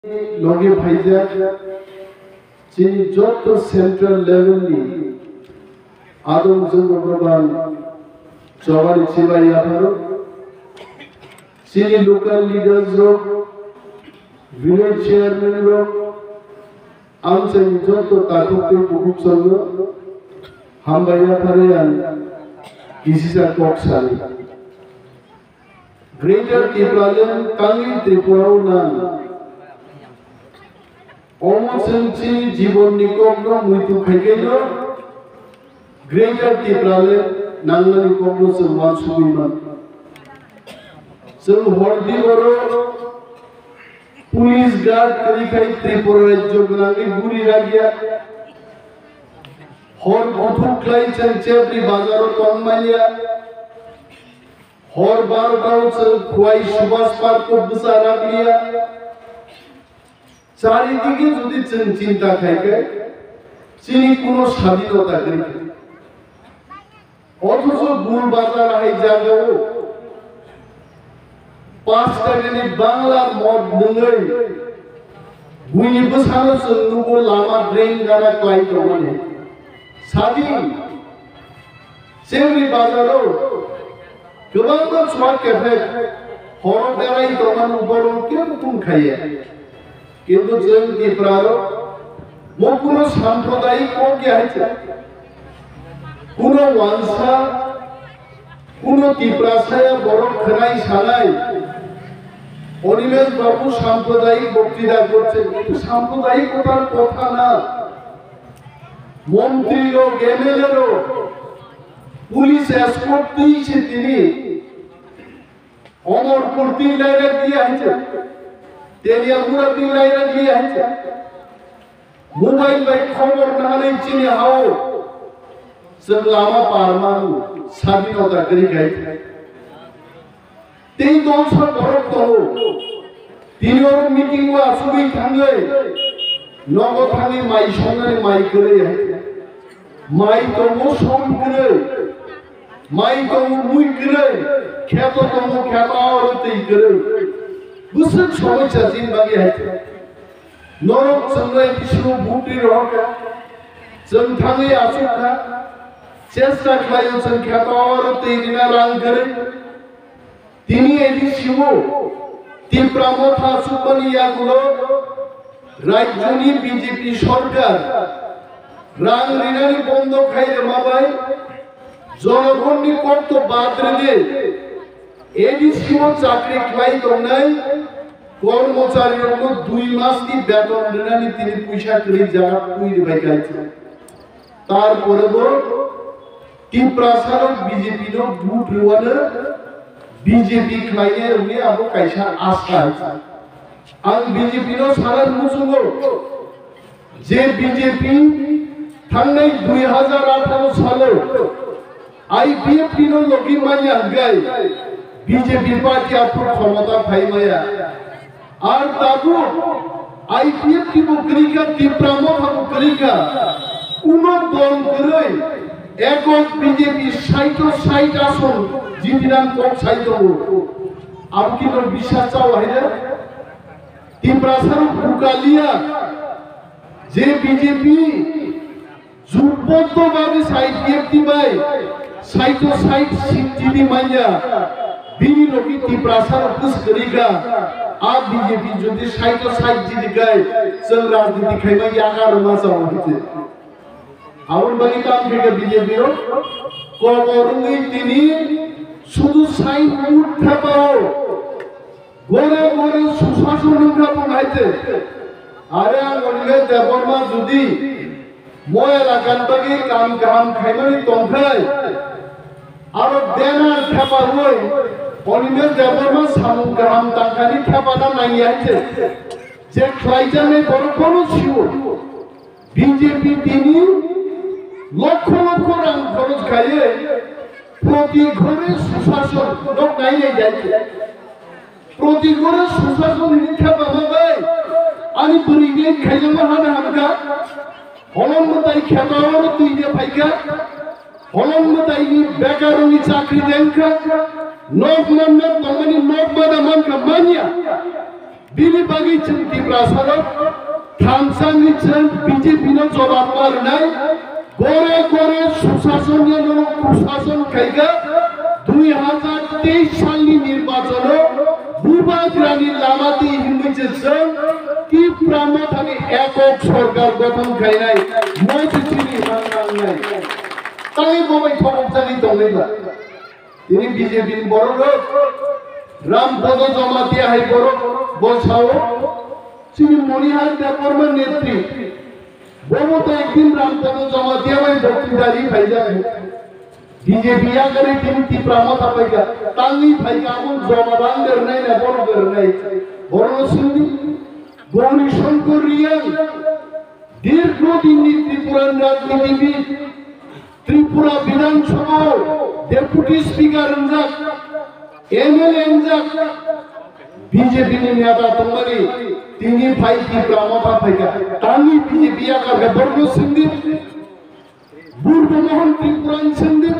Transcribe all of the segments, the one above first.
लगे भाईजा चीनी जोत सेंट्रल लेवल नी आदम जंगल चौबारी चिबाई आधारो चीनी लोकल लीडर्स लोग विलेज चेयरमैन लोग आमचे जोत ताकुते बुकुप संग हम भाईया थारे आन किसी से कॉक्साली ग्रेटर तिप्रालेन कांगी त्रिपुराओ नान ओमसंची जीवन निकोगनो मुइतु खैकेनो ग्रेटर तिप्रालेन नांगला निकोगनो समान सुबिमान सं हरदी बरो पुलिस गार्ड करिखाई त्रिपुरा राज्य गनांगी गुरी रागिया हर बुथुक्लाई चंचेबरी बाजारो तंगमालिया हर बार गाँव से खुआई सुभाष पार्क को बसारा लिया चारिदिके যদি চিন্তা থাকে চিনি কোনো স্বাধীনতা করি অথচ গুল বাজার এই জায়গাও 5 টাকানি বাংলা মদ নঙ্গই গুইনি বসানো সঙ্গুগো লামা ড্রেন গানা ক্লাই তমানে স্বাধীন সেমনি বাজারও गोबां सुवा केफे हर बेराय तमान उबरन के बुकुम खाया किंतु जों तिप्रारो मकुनो साम्प्रदायिक को क्या है कुनो वांसा कुनो तिप्रासाया बरफ खनाय सानाय अनिमेश बाबू साम्प्रदायिक बक्तृता करছে কিন্তু সাম্প্রদায়িকতার কথা না মন্ত্রী ও এমএলএ পুলিশ এসকর্ট দিয়েছে তিনি অমর করতে লাইরা দিয়ে আছে তেলিয়া মুরাতি লাইরা দিয়ে আছে মোবাইল বাই খবর না নেই চিনি হাও সব লামা পারমান স্বাধীনতা করি গাই তেই দলসর বরফ দল তিনিও মিটিং ও আসুবি থাঙ্গে নগদ থাঙ্গে মাই সঙ্গে মাই করে মাই তো সম করে माई तो मुई करे खेतो तो मु खेता और ते करे बुसन समय चाचिन बागे है नरक संगे किछु बुटी रहका जों थांगे आसुखा चेष्टा खायो जों खेता और ते दिना रां करे तिनी एदि शिवो तिप्रा मथा सुपनिया गुलो राज्यनि बीजेपी सरकार रां रिनानि बंद खाइले माबाय জনগণনি কত বাদরে এডিসিও চাকরি খাই দনাই কর্মচারীর মধ্যে 2 মাস কি বেতন দেনানি তিনি পয়সা করে জায়গা কইরে বাইকাইছে তারপরে গো তিপ্রাসার বিজেপি নো বুট রওয়ানা বিজেপি খাইয়ে উনি আবো কাইসা আস্থা আছে আর বিজেপি নো সারা মুসুগো যে বিজেপি থাঙ্গাই 2018 সালে आईपीएफ तीनों लोगी मान्या गए बीजेपी पार्टी आपको क्षमता भाई माया और ताबू आईपीएफ की बुकरी का तिप्रा मोथा बुकरी का उनो दल करे एक बीजेपी साइटो साइट आसन जितिनान कोक साइटो अब की लोग विश्वास चाव है ना तिप्रा सर बुकालिया जे बीजेपी जुटबद्ध भावे साइट की बाई साइटो साइट सिटी मान्या बिनी लोगी तिप्रासार पुस करिगा आप बीजेपी যদি সাইটো সাইট জিতে গায় চল রাজনীতি খাইবা ইয়াকার মাসা হইছে আউন বাকি কাম থেকে বিজেপি ও কবরুই তিনি শুধু সাইট উঠতে পাও গোরে গোরে সুশাসন উঠাবো নাইতে আরে আঙ্গলে দেবরমা যদি মই এলাকার বাকি কাম কাম খাইমানি তংখাই আর দেনার খেপা হই অনিমের দেবরমা সামু গ্রাম টাকানি খেপানা নাই আছে যে খাইজানে বড় কোন ছিল বিজেপি তিনি লক্ষ লক্ষ রাং খরচ খাইয়ে প্রতি ঘরে সুশাসন লোক নাই যাচ্ছে প্রতি ঘরে সুশাসন খেপা বাবাই আমি বুড়িকে খাইজামা হানা হামকা হলমতাই খেতাওর তুই যে ভাইকা হলমতাই বেকারনি চাকরি দেনকা নব নাম তমানি নব বাদা মানকা মানিয়া बिनि बागैचों टिप्रा सारक थामसानिचों बीजेपी नो जवाब मारनाय गरे गरे सुशासन नो कुशासन खायगा 2023 सालनि निर्वाचनो बुबाग्रानि लामाति हिंगैजों टिप्रा मथानि एকক सरकार गठन खायनाय मजिथिनि माननाय ताई बबाय थरजानि दंनायबा दिनै बीजेपी नि बर'ग रामपद जमातिया है बर'ग बसाओ चिनि मनिहार देवबर्मा नेत्री बमता एक दिन रामपद जमातिया में बक्तिदारी फाइजा बीजेपी याकरे टीम टिप्रा मथा फाइगा तांगी फाइगा आमुन जमाबान देरनाय ना बर देरनाय बर'नो सिंदि गौरी शंकर रियां दीर्घदिननि त्रिपुरानि राजनीतिबिद त्रिपुरा विधानसभा डेपुटी स्पीकर अंजाक एमएलए अंजाक बीजेपी ने नेता तंगरी तिनी भाई टिप्रा मथा फाइगा तांगी बीजेपी याकर बरनो सिंदि बुर्ग मोहन त्रिपुरान सिंदि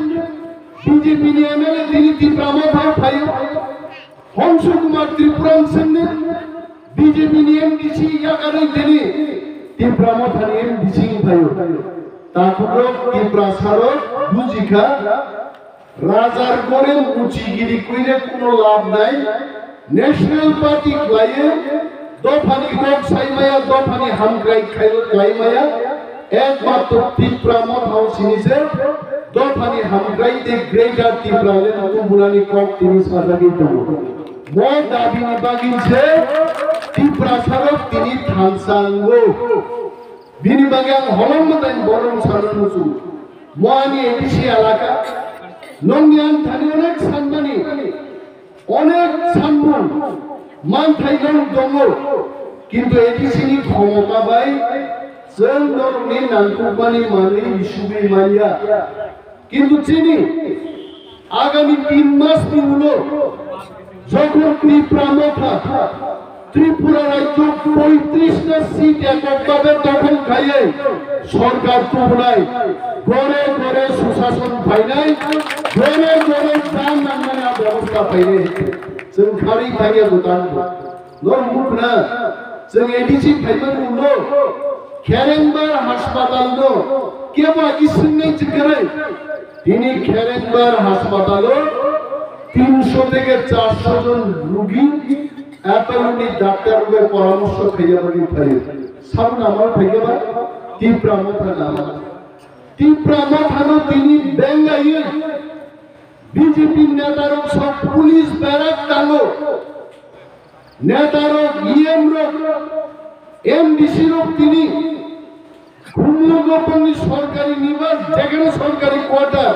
बीजेपी ने एमएलए तिनी टिप्रा मथा फाइयो हंस कुमार त्रिपुरान सिंदि बीजेपी ने एमडीसी याकर तिनी टिप्रा मथा ने एमडीसी फाइयो ताकुरो टिप्रा सारो बुजिखा राजार गोरे उचिगिरि कइरे कोनो लाभ नाय नेशनल पार्टी क्लाये दफानि गक साइमाया दफानि हामग्राय क्लाइमाया एकमात्र टिप्रा मथाव सिनिसे दफानि हामग्राय दे ग्रेटर टिप्रा ले गुबुनानि गक तिनि साजागि दङ मो दाबिनि बागिनसे टिप्रा सारक तिनि थानसांगो बिनि बागे आं हलमदाइन बरं साननुसु मोआनि एडिसि एलाका नंगियान थानि अनेक सानमानि अनेक सानमुन मानथाइगन दङ किन्तु एडिसिनि क्षमता बाय जों नरनि नांगौबानि माने इसुबे मानिया किन्तु चिनि आगामी 3 मासनि उनाव যখন টিপ্রা মথা त्रिपुरा राज्य 35টা सीट এককভাবে দখল খাইয়ে সরকার তুলনায় গড়ে গড়ে সুশাসন ফাইনাই গড়ে গড়ে দাম নামানা ব্যবস্থা ফাইনে जों खारि फाइया गोदान नर मुखना जों एडिसि फाइमान उनो खेरेंबार हासपाताल नो केबा इसिंनै जिगरे दिनै खेरेंबार हासपातालो 300 থেকে 400 জন रोगी एपलनि डाक्टरबो परामर्श खाइयाबनि फाइयो सब नामा फाइयाबा टिप्रा मथा नामा टिप्रा मथानो तिनि बेंगायो बीजेपी नेतारो सब पुलिस बैरक टांगो नेतारो ईएम रो एमडीसी रो तिनि घुमलगोपनि सरकारी निवास जेखाने सरकारी क्वार्टार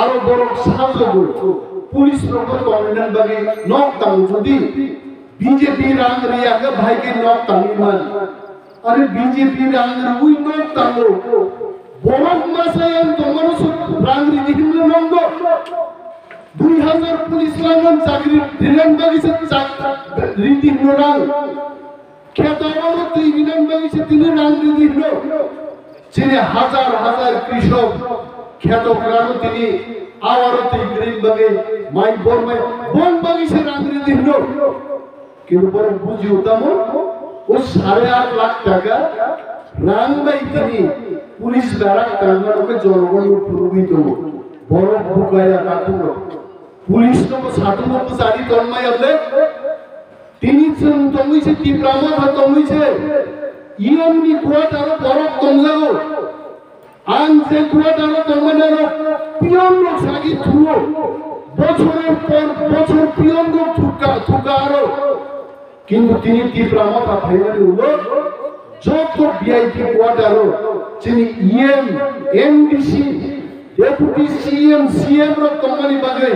आरो बरक साजोबो पुलिस रंगो गवर्नमेंट बागे नक तांग जदि बीजेपी रांगरियागा भाइके नक तांगिमान अरे बीजेपी रांगर उइ नक तांगो बरक मासायान तंगनो रांगरि दिखिनो नंगो 2000 पुलिस लांगन चाकरी दिलन बागिसे रीति नोरां खेतावरो तिगिनान बागिसे तिनि रांगरि दिनो चिने हजार हजार कृषक खेतकरानो तिनि आवारो तिग्रिन बागे माइ बरमाय बन बागिसे रांगरि दिनो किन्तु बर बुझियो तामो ओ 8.5 लाख टाका रां बाय तिनि पुलिस बैरक टांगानो जनगण पुरुबित बड़ बुकाया काकुरो पुलिस नो सातुनो सारी तन्माय अबले तिनि जों तंगैसे टिप्रा मथा तंगैसे ईएम नि क्वार्टार बरक तंगागो आं जे क्वार्टार तंगानारो पियन नो सागि थुओ बछरेर पर बछर पियन नो थुकारो किन्तु तिनि टिप्रा मथा फाइनानि उलो যত ভিআইপি কোয়ার্টার চিনি EM MDC deputy CM CM র কোম্পানি বাগে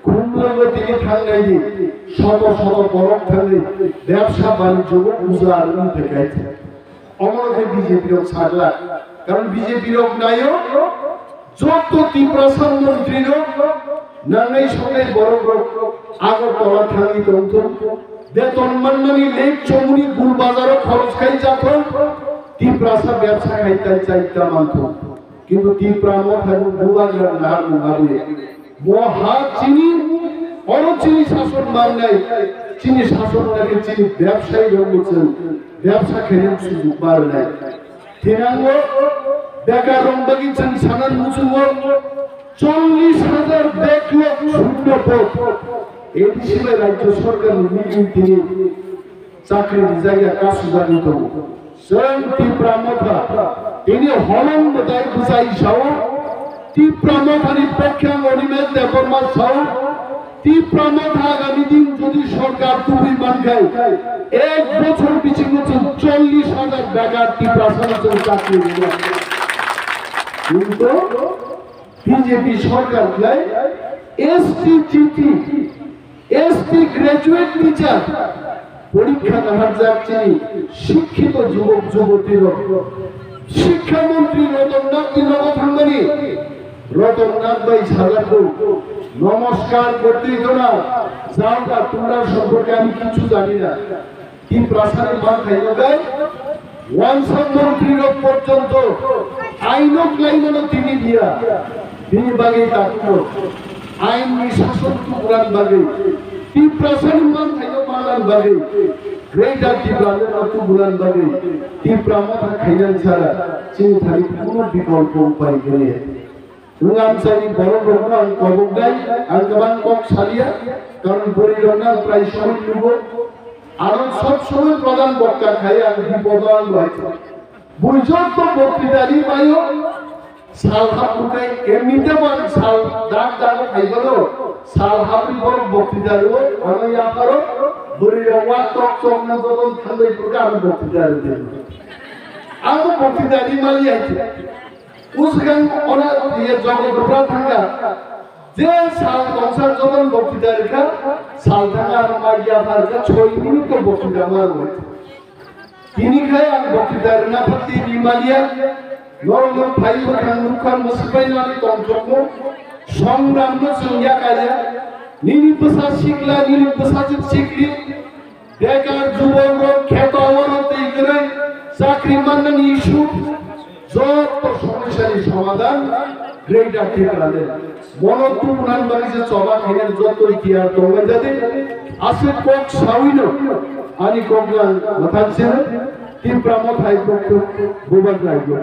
কুমলগো তিনি থাঙ্গাই দি শত শত বরক থাঙ্গাই ব্যবসা বাণিজ্য উজার দেখাইছে অমরকে বিজেপি র ছাড়লা কারণ বিজেপি র নাইও যত ত্রিপ্রাসাদ মন্ত্রী র নাঙ্গাই সঙ্গে বড় বড় আগরতলা থাঙ্গি তন্ত বেতন মানমানি লেক চমুনি গুল বাজারও খরচ খাই যাত টিপ্রাসা ব্যবসা খাইতে চাইতা মানত কিন্তু টিপ্রা মথা বুবাগরা না মুগাবে মহা চিনি অরচিনি শাসন মাননাই চিনি শাসনটাকে চিনি ব্যবসায়ী রঙছেন ব্যবসা খেলেন সুযোগ পারে নাই তিনাঙ্গ বেকার রং বাগিয়েছেন সানান মুসুঙ্গ 40,000 ব্যাকলগ শূন্য পদ এই হিসেবে রাজ্য সরকার মিটিং তিনি চাকরির জায়গা কাজ সুদানিত স্বয়ং টিপ্রা মথা তিনি হলং দায় বুঝাই সাও টিপ্রা মথানি পক্ষাঙ্গ অনিমেষ দেবর্মা সাও টিপ্রা মথা আগামী দিন যদি সরকার তুমি মানখায় 1 বছর পিছিয়ে 40,000 বেকার টিপ্রা সমাজের চাকরি দিবে কিন্তু বিজেপি সরকার চায় ST GT ST graduate teacher পরীক্ষা দেওয়ার যাচ্ছে শিক্ষিত যুবক যুবতীর শিক্ষামন্ত্রী রতননাথ ভাই সাজাপুর নমস্কার করতেই তো না যাওটা তোমরা সম্পর্কে আমি কিছু জানি না কি প্রাসাদের মান খাইল গায় ওয়ানসব মন্ত্রীর পর্যন্ত আইনক লাইন তিনি দিয়া তিনি বাগে ডাক্তার আইন শাসন পুরান বাগে কি প্রাসাদের মান খাইল মালান বাগে গ্রেটার টিপ্রাদের মতো পুরান বাগে টিপ্রা মথা খাইলেন ছাড়া চিনি থাকি কোনো বিকল্প উপায় নেই রুগাম চাই বড় বড় কবক গাই আর গবান কক সালিয়া কারণ বরিরনা প্রায় সময় নিব আর সব সময় প্রধান বক্তা খাই আর বিপদান রয়েছে বুঝত তো বক্তৃতারি মাইও সাল হাপুকে এমনিতে মান সাল দাগ দাগ খাইবল সাল হাপি বড় বক্তৃতারি আমি ইয়াকারো বরিরওয়া টক টক না যখন থালে পুরো আমি বক্তৃতারি দেব আমি বক্তৃতারি মালি আছে उसगन ओना ये जगत रुपा थांगा जे साल कंसर जवन बक्तिदार का साल थांगा मागिया फारका 6 मिनिट को बक्तिदार मार हुए किनी खाय आन बक्तिदार ना फती बिमालिया नरम फाइल खान मुखान मुसबाई नानी तंत्रको संग्राम न संज्ञा काया निनी पसा शिकला निनी पसा शिकली बेकार जुबक खेत अवनति करे चाकरी मानन इशू যত সমস্যার সমাধান গ্রেটার টিপ্রাদের মনতু পুরান বাড়িতে চবা খেলেন যত ইতিহাস তোমরা যাতে আছে কক সাউইন আনি কোকলান মাথাছে টিপ্রা মথাই পক্ষ গোবর রাইগো